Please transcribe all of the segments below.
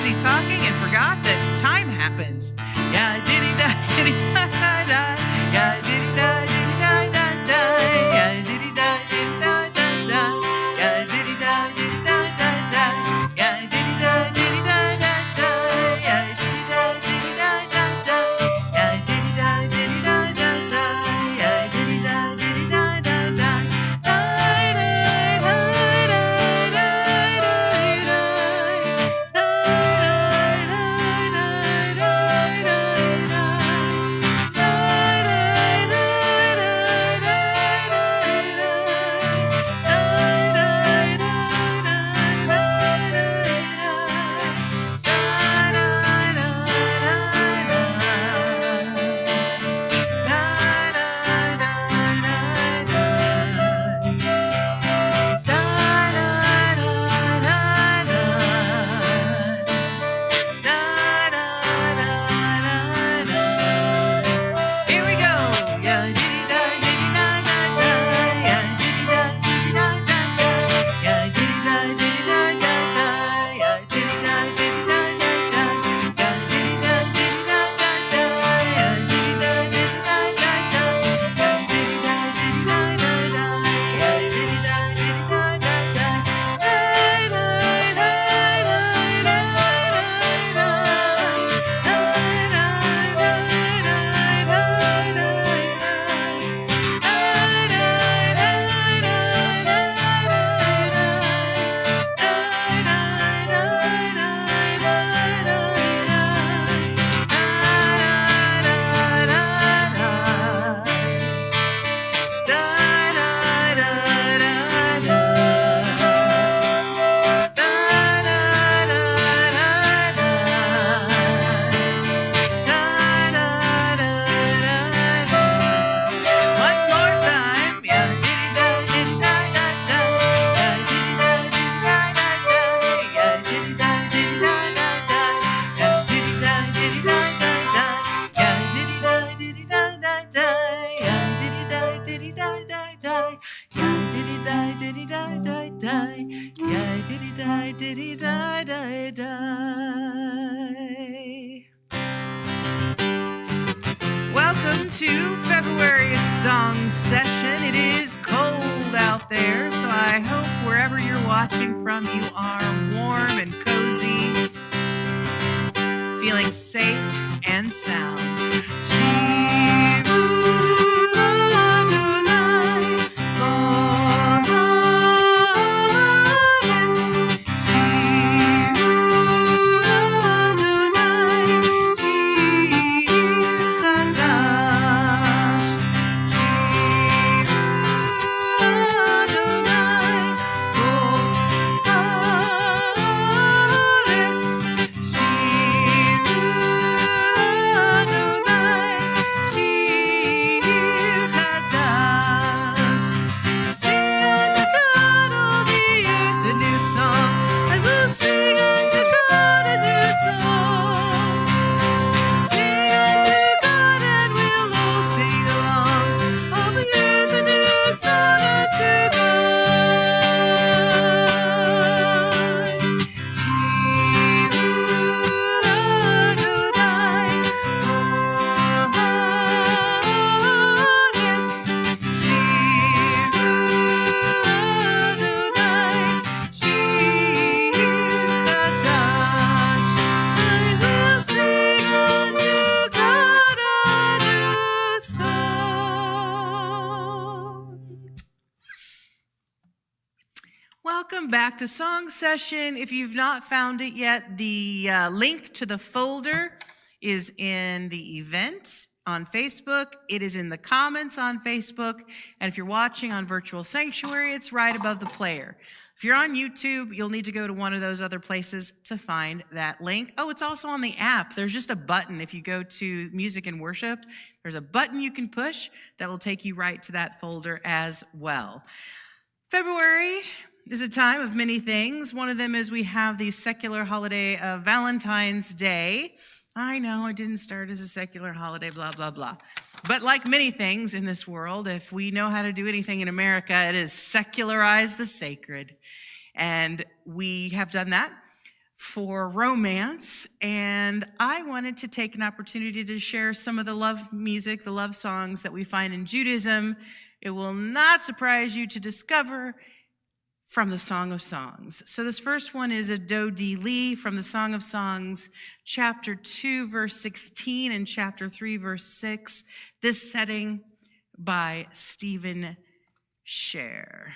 busy talking and forgot that time happens. Yeah, diddy da diddy da da. Yeah, diddy da diddy da da da. Yeah, diddy da diddy da da da. Yeah, diddy da diddy da da da. Yeah, diddy da diddy da da da. Yeah, diddy da diddy da da da. Yeah, diddy da diddy da da da. Yeah, diddy da diddy da da da. Welcome to February's song session. It is cold out there, so I hope wherever you're watching from you are warm and cozy, feeling safe and sound. Welcome back to Song Session. If you've not found it yet, the link to the folder is in the event on Facebook. It is in the comments on Facebook. And if you're watching on Virtual Sanctuary, it's right above the player. If you're on YouTube, you'll need to go to one of those other places to find that link. Oh, it's also on the app. There's just a button. If you go to Music and Worship, there's a button you can push that will take you right to that folder as well. February is a time of many things. One of them is we have the secular holiday of Valentine's Day. I know it didn't start as a secular holiday, blah, blah, blah. But like many things in this world, if we know how to do anything in America, it is secularize the sacred. And we have done that for romance, and I wanted to take an opportunity to share some of the love music, the love songs that we find in Judaism. It will not surprise you to discover from the Song of Songs. So this first one is a Do Di Li from the Song of Songs, chapter 2, verse 16, and chapter 3, verse 6. This setting by Stephen Scher.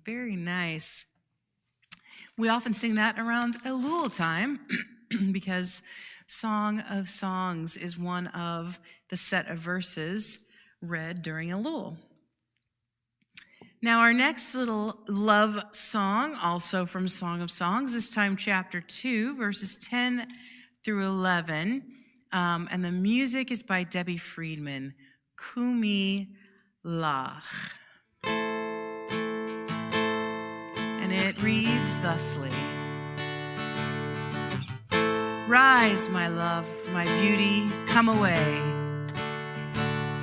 Very nice. We often sing that around Elul time because Song of Songs is one of the set of verses read during Elul. Now, our next little love song, also from Song of Songs, this time chapter 2, verses 10 through 11. And the music is by Debbie Friedman, Kumi Lach. And it reads thusly. Rise, my love, my beauty, come away.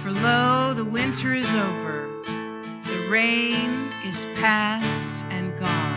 For lo, the winter is over, the rain is past and gone.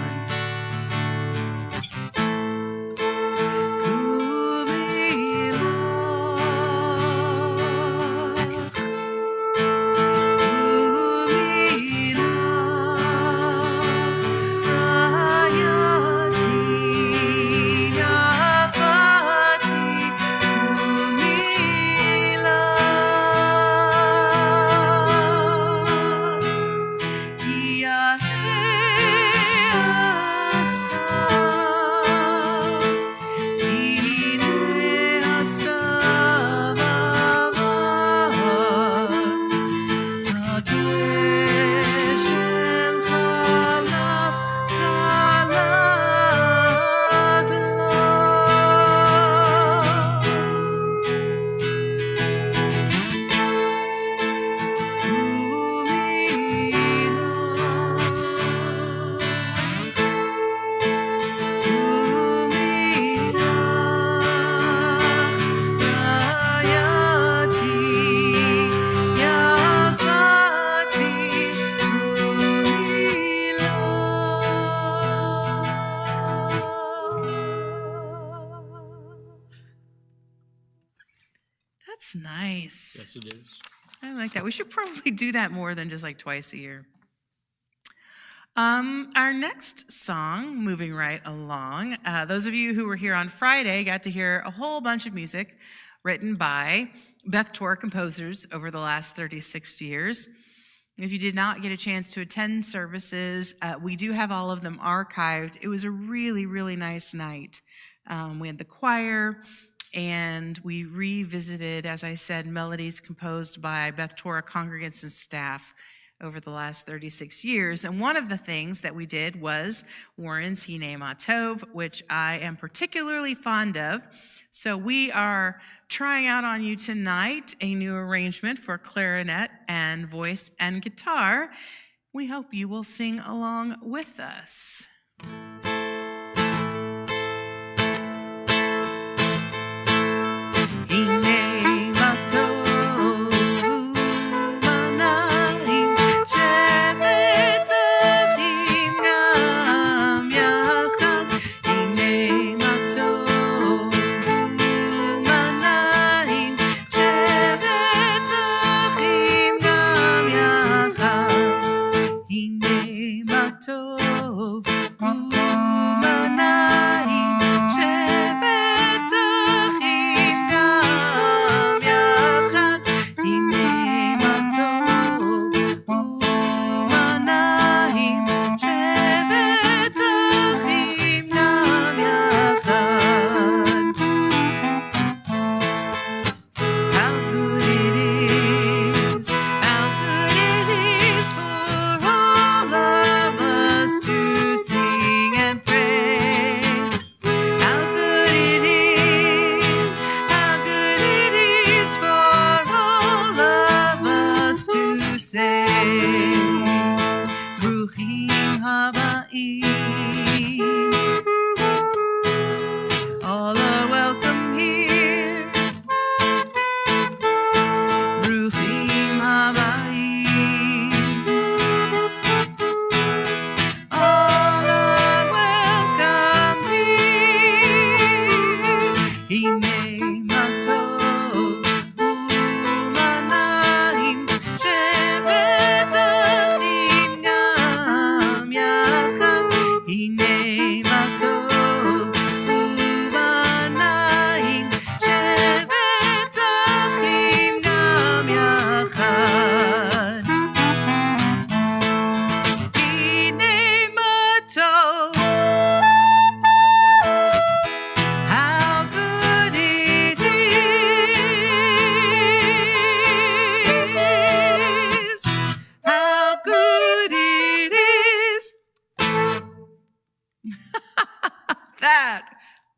That's nice. Yes, it is. I like that. We should probably do that more than just like twice a year. Our next song, moving right along, those of you who were here on Friday got to hear a whole bunch of music written by Beth Torah composers over the last 36 years. If you did not get a chance to attend services, we do have all of them archived. It was a really, really nice night. We had the choir, and we revisited, as I said, melodies composed by Beth Torah congregants and staff over the last 36 years. And one of the things that we did was Warren's Hinei Matov, which I am particularly fond of. So we are trying out on you tonight a new arrangement for clarinet and voice and guitar. We hope you will sing along with us.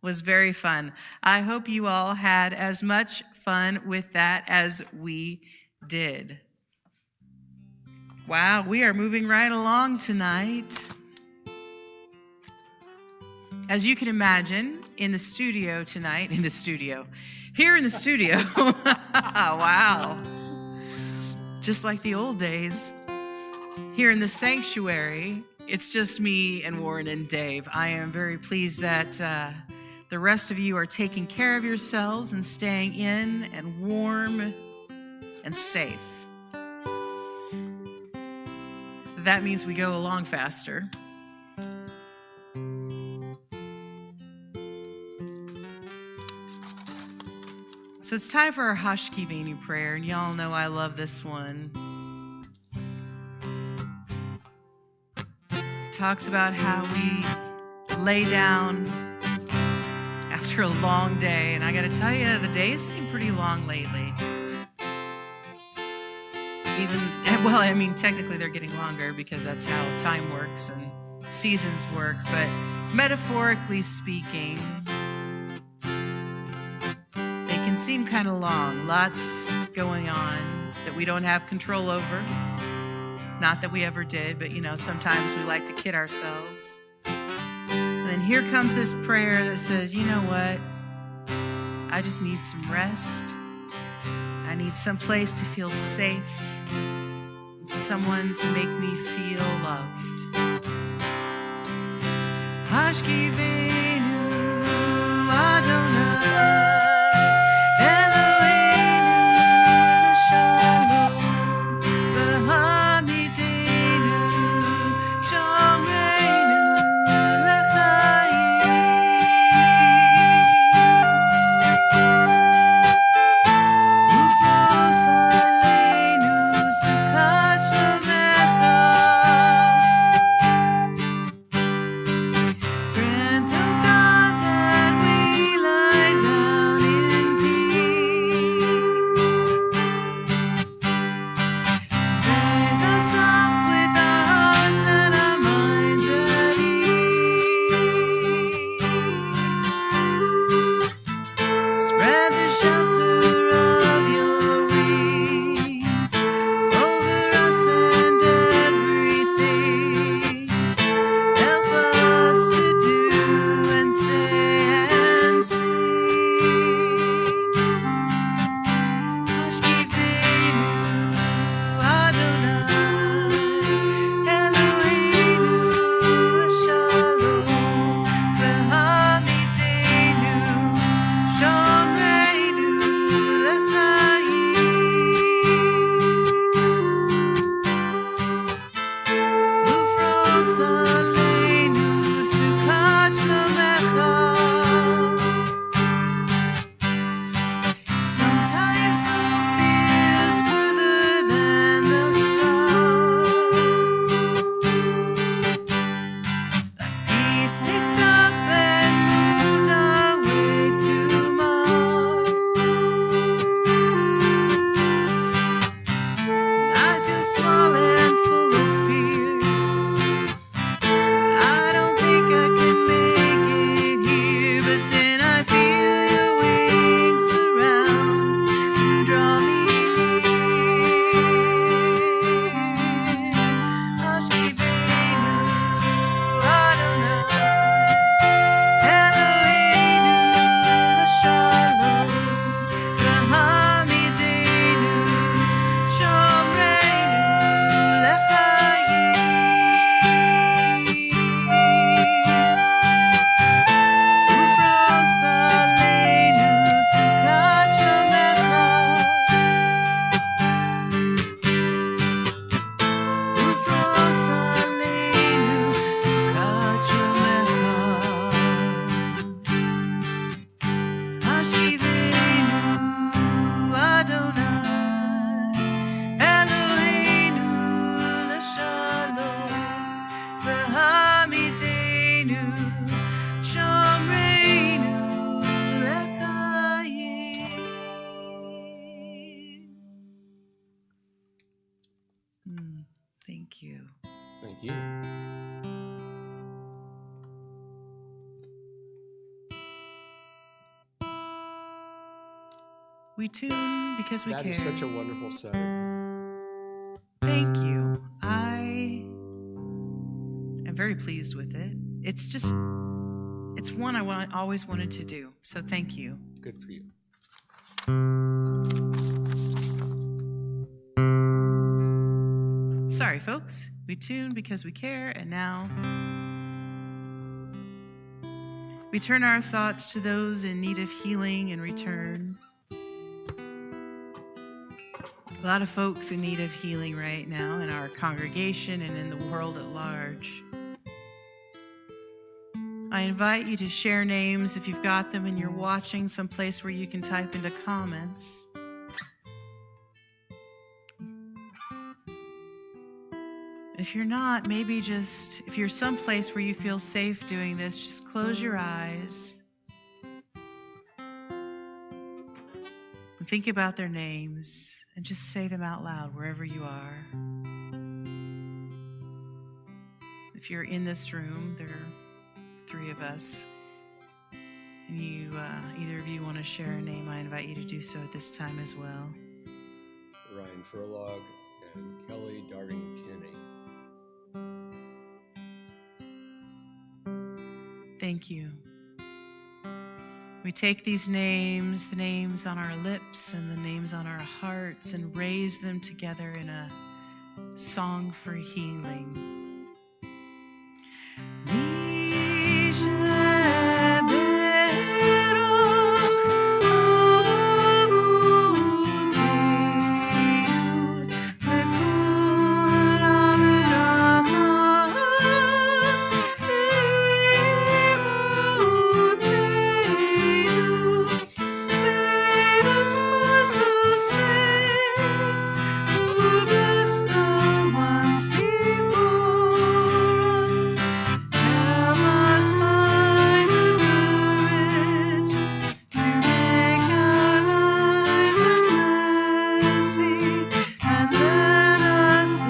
Was very fun. I hope you all had as much fun with that as we did. Wow, we are moving right along tonight. As you can imagine, here in the studio, wow, just like the old days, here in the sanctuary, it's just me and Warren and Dave. I am very pleased that the rest of you are taking care of yourselves and staying in and warm and safe. That means we go along faster. So it's time for our Hashkiveni prayer, and y'all know I love this one. It talks about how we lay down after a long day, and I gotta tell you, the days seem pretty long lately. Technically they're getting longer because that's how time works and seasons work, but metaphorically speaking, they can seem kind of long. Lots going on that we don't have control over. Not that we ever did, but sometimes we like to kid ourselves. And then here comes this prayer that says, you know what? I just need some rest. I need some place to feel safe. Someone to make me feel loved. Hashkivenu Adonai. Shalom, Rise us up with our hearts and our minds at ease. Spread the shelter of your wings over us and everything. Help us to do and say and sing. Hashkivenu Adonai, Eloheinu l'shalom, v'hamidenu, shomreinu l'chaim. Ufros aleinu sukat shlomecha. Sometimes hope feels further than the stars. Like peace picked up and moved our way to Mars. I feel small and full of fear. I don't think I can make it here, but then I feel your wings surround and draw me near. Hashkivenu Adonai, Eloheinu l'shalom, v'hamidenu, shomreinu l'chaim. Ufros aleinu sukat shlomecha. Ufros aleinu sukat shlomecha. Hashivenu Adonai, Eloheinu l'shalom, v'hamidenu, shomreinu l'chaim. Thank you. Thank you. We tune because we That care. is such a wonderful setting. Thank you. I am very pleased with it. It's one I always wanted to do. So thank you. Good for you. Sorry, folks. We tune because we care, and now we turn our thoughts to those in need of healing and return. A lot of folks in need of healing right now in our congregation and in the world at large. I invite you to share names if you've got them and you're watching someplace where you can type into comments. If you're not, maybe just, if you're someplace where you feel safe doing this, just close your eyes and think about their names and just say them out loud wherever you are. If you're in this room, there are 3 of us, and you, either of you want to share a name, I invite you to do so at this time as well. Ryan Furlog and Kelly Darting Kinney. Thank you. We take these names, the names on our lips and the names on our hearts, and raise them together in a song for healing. And let us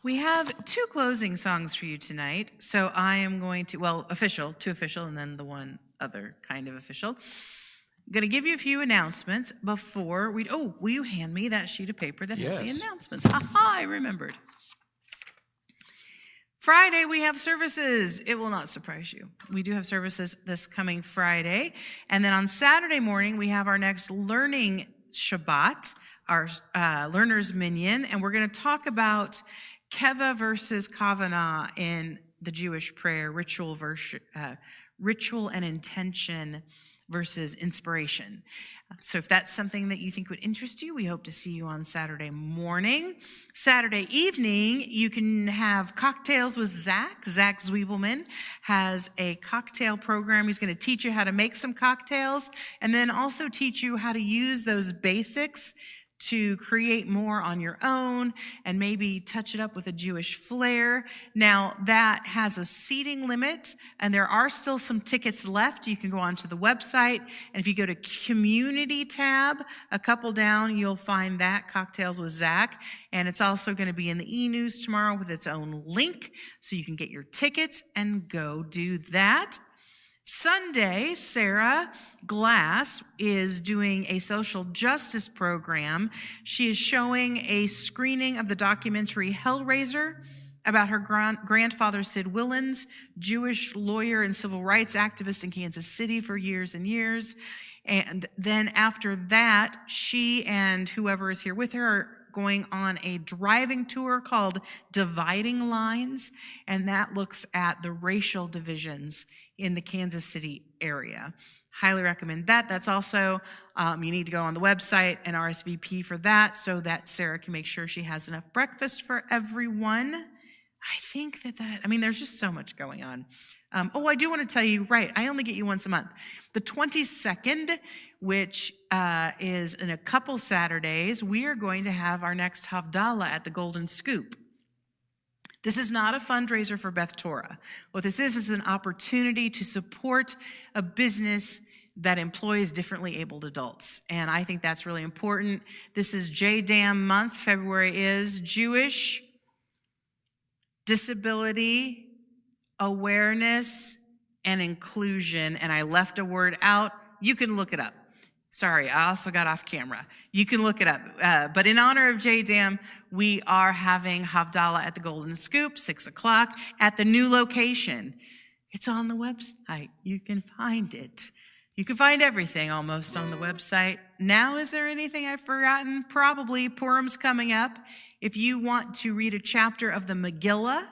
We have 2 closing songs for you tonight. So I am going to, two official, and then the one other kind of official. I'm going to give you a few announcements before will you hand me that sheet of paper that has the Yes. announcements? Aha, I remembered. Friday, we have services. It will not surprise you. We do have services this coming Friday. And then on Saturday morning, we have our next Learning Shabbat, our Learner's Minyan, and we're going to talk about Keva versus Kavanah in the Jewish prayer, ritual and intention versus inspiration. So if that's something that you think would interest you, we hope to see you on Saturday morning. Saturday evening, you can have cocktails with Zach. Zach Zwiebelman has a cocktail program. He's going to teach you how to make some cocktails and then also teach you how to use those basics to create more on your own and maybe touch it up with a Jewish flair. Now, that has a seating limit, and there are still some tickets left. You can go onto the website, and if you go to Community tab, a couple down, you'll find that, Cocktails with Zach, and it's also going to be in the e-news tomorrow with its own link, so you can get your tickets and go do that. Sunday, Sarah Glass is doing a social justice program. She is showing a screening of the documentary Hellraiser about her grandfather, Sid Willens, Jewish lawyer and civil rights activist in Kansas City for years and years. And then after that, she and whoever is here with her are going on a driving tour called Dividing Lines, and that looks at the racial divisions in the Kansas City area. Highly recommend that. That's also, you need to go on the website and RSVP for that so that Sarah can make sure she has enough breakfast for everyone. I think there's just so much going on. I do want to tell you, right, I only get you once a month. The 22nd, which is in a couple Saturdays, we are going to have our next Havdalah at the Golden Scoop. This is not a fundraiser for Beth Torah. What this is an opportunity to support a business that employs differently abled adults. And I think that's really important. This is JDAM month. February is Jewish Disability Awareness and Inclusion. And I left a word out. You can look it up. Sorry, I also got off camera. You can look it up. But in honor of JDAM, we are having Havdalah at the Golden Scoop, 6 o'clock, at the new location. It's on the website. You can find it. You can find everything almost on the website. Now, is there anything I've forgotten? Probably. Purim's coming up. If you want to read a chapter of the Megillah,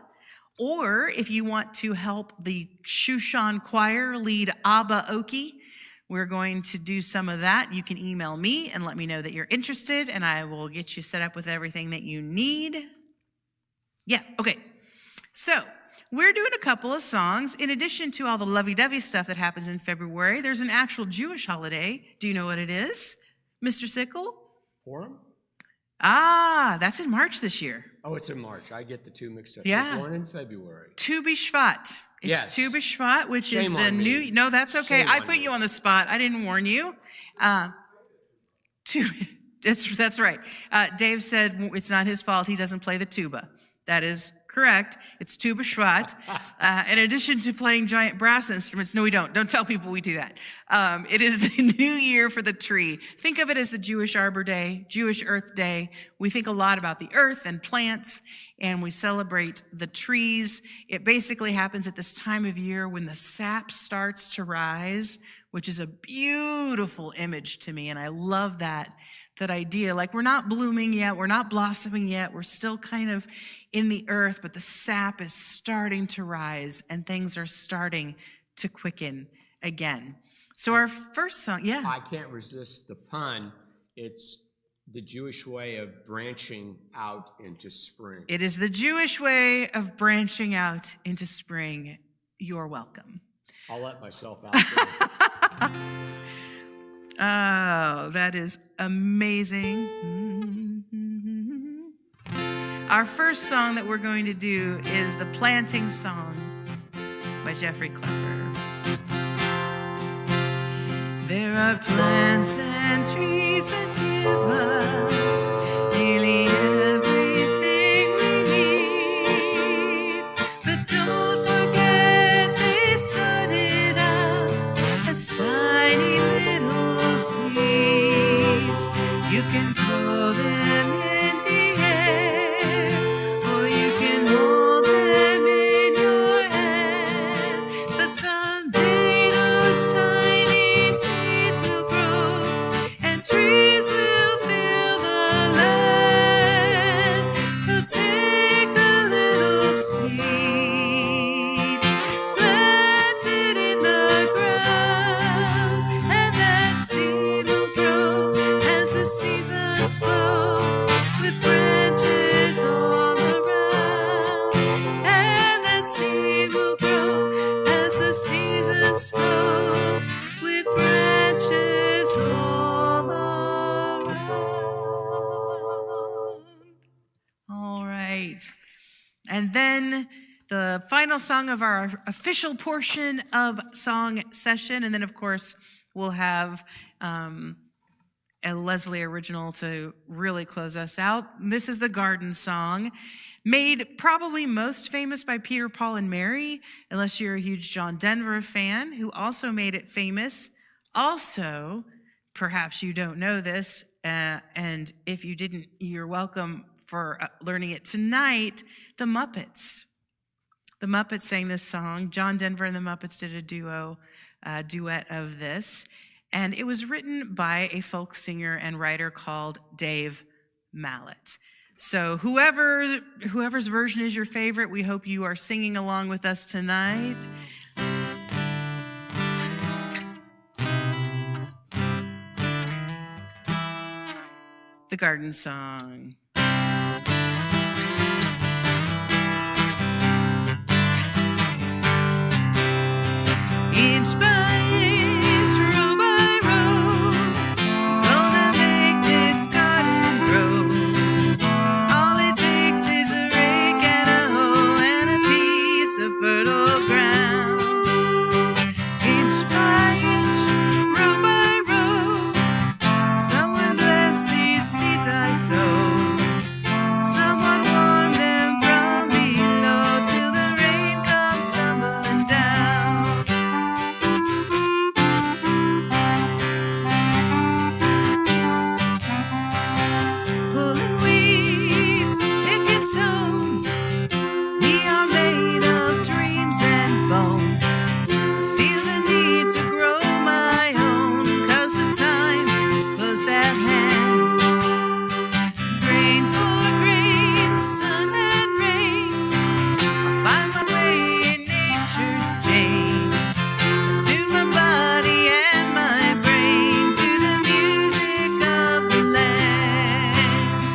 or if you want to help the Shushan Choir lead Abba Oki, we're going to do some of that. You can email me and let me know that you're interested, and I will get you set up with everything that you need. Yeah, okay. So we're doing a couple of songs. In addition to all the lovey-dovey stuff that happens in February, there's an actual Jewish holiday. Do you know what it is, Mr. Sickle? Purim? That's in March this year. Oh, it's in March. I get the two mixed up. Yeah. There's one in February. Tu B'Shvat. It's Yes. Tu B'Shvat, which is Shame the on me. new. No, that's okay. Shame I on put me. you on the spot. I didn't warn you. That's right. Dave said it's not his fault. He doesn't play the tuba. That is correct. It's Tu B'Shvat. In addition to playing giant brass instruments, no, we don't. Don't tell people we do that. It is the new year for the tree. Think of it as the Jewish Arbor Day, Jewish Earth Day. We think a lot about the earth and plants, and we celebrate the trees. It basically happens at this time of year when the sap starts to rise, which is a beautiful image to me, and I love that idea. Like, we're not blooming yet, we're not blossoming yet, we're still kind of in the earth, but the sap is starting to rise and things are starting to quicken again. So our first song, yeah. I can't resist the pun. It's the Jewish way of branching out into spring. It is the Jewish way of branching out into spring. You're welcome. I'll let myself out there. Oh, that is amazing. Our first song that we're going to do is the Planting Song by Jeffrey Klemper. There are plants and trees that give us nearly everything we the final song of our official portion of Song Session. And then, of course, we'll have a Lezlie original to really close us out. This is the Garden Song, made probably most famous by Peter, Paul, and Mary, unless you're a huge John Denver fan, who also made it famous. Also, perhaps you don't know this, and if you didn't, you're welcome for learning it tonight. The Muppets. The Muppets sang this song. John Denver and the Muppets did a duet of this. And it was written by a folk singer and writer called Dave Mallet. So whoever's version is your favorite, we hope you are singing along with us tonight. The Garden Song. Inch by inch, row by row, gonna make this garden grow. All it takes is a rake and a hoe and a piece of fertile ground. Inch by inch, row by row, someone bless these seeds I sow. Someone warm them from below till the rain comes tumbling down. Pulling weeds, picking stones, we are made of dreams and bones. I feel the need to grow my own, 'cause the time is close at hand. Grain for grain, sun and rain, I'll find my way in nature's chain. To my body and my brain, to the music of the land.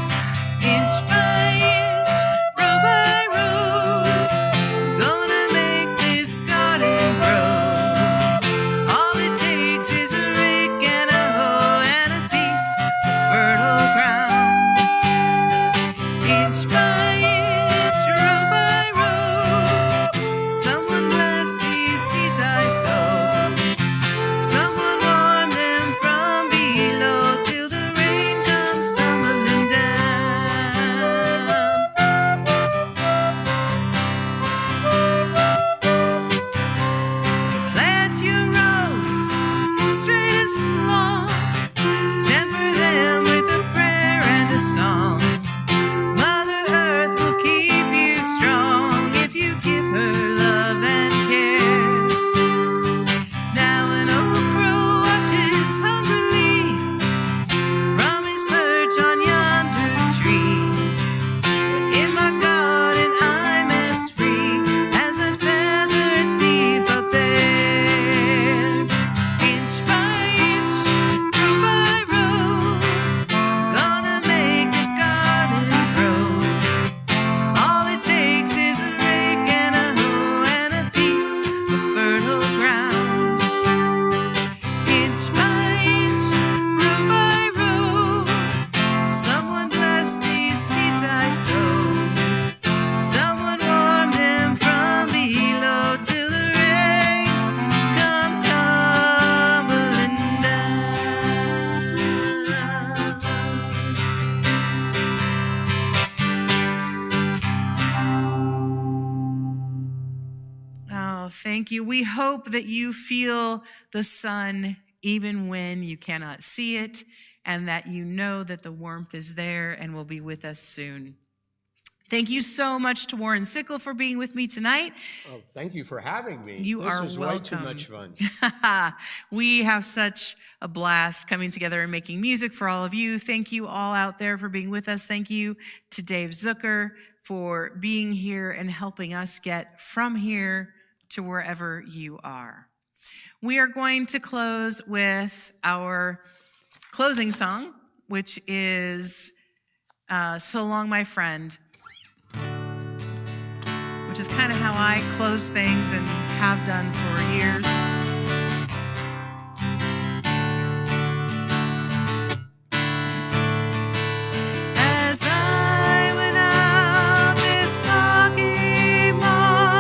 Inch by inch, row by row, gonna make this garden grow. All it takes is a rake and a hoe and a piece of fertile ground. Inch by inch, row by row, someone bless these seeds I sow. Someone warm them from below till the rain comes tumbling down. So plant your rows straight and long, temper them with a prayer and a song. Mother Earth will keep you strong if you give her love and care. Now an old crow watches hungrily from his perch on yonder tree. But in my garden I'm as free as that feathered thief up there. Inch by inch, row by row, gonna make this garden grow. All it takes is a rake and a hoe and a piece of fertile ground. Inch by inch, row by row, someone bless these seeds I sow. Someone warm them from below till the rains come tumbling down. Oh, thank you. We hope that you feel the sun even when you cannot see it, and that you know that the warmth is there and will be with us soon. Thank you so much to Warren Sickle for being with me tonight. Oh, thank you for having me. You are This was way too welcome. much fun. We have such a blast coming together and making music for all of you. Thank you all out there for being with us. Thank you to Dave Zucker for being here and helping us get from here to wherever you are. We are going to close with our closing song, which is So Long, My Friend, which is kind of how I close things and have done for years. As I went out this foggy morning,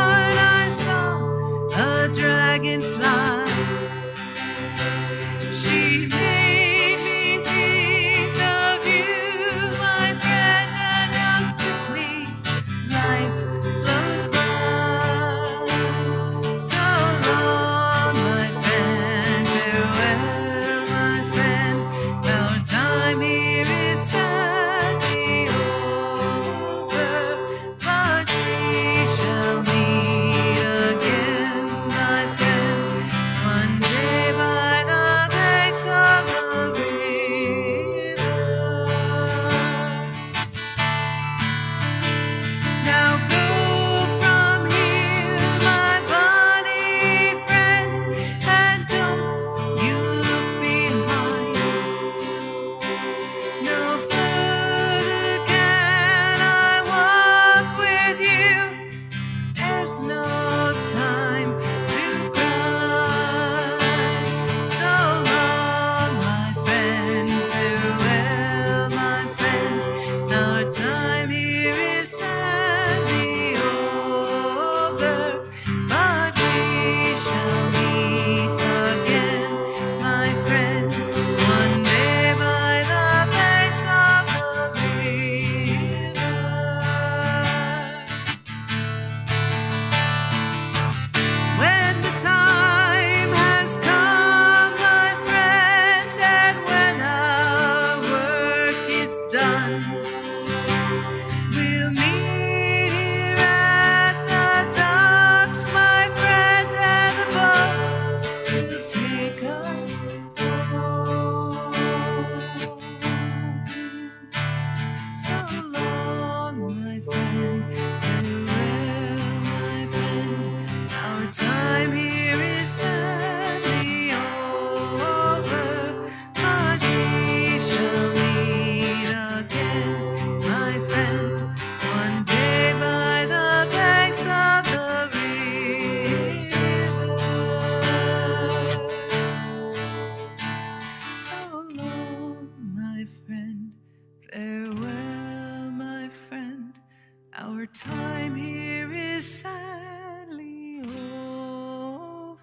time here is sadly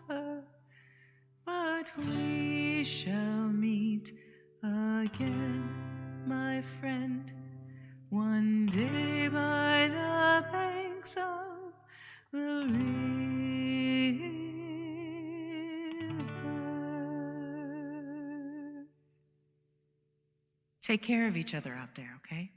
over, but we shall meet again, my friend, one day by the banks of the river. Take care of each other out there, okay?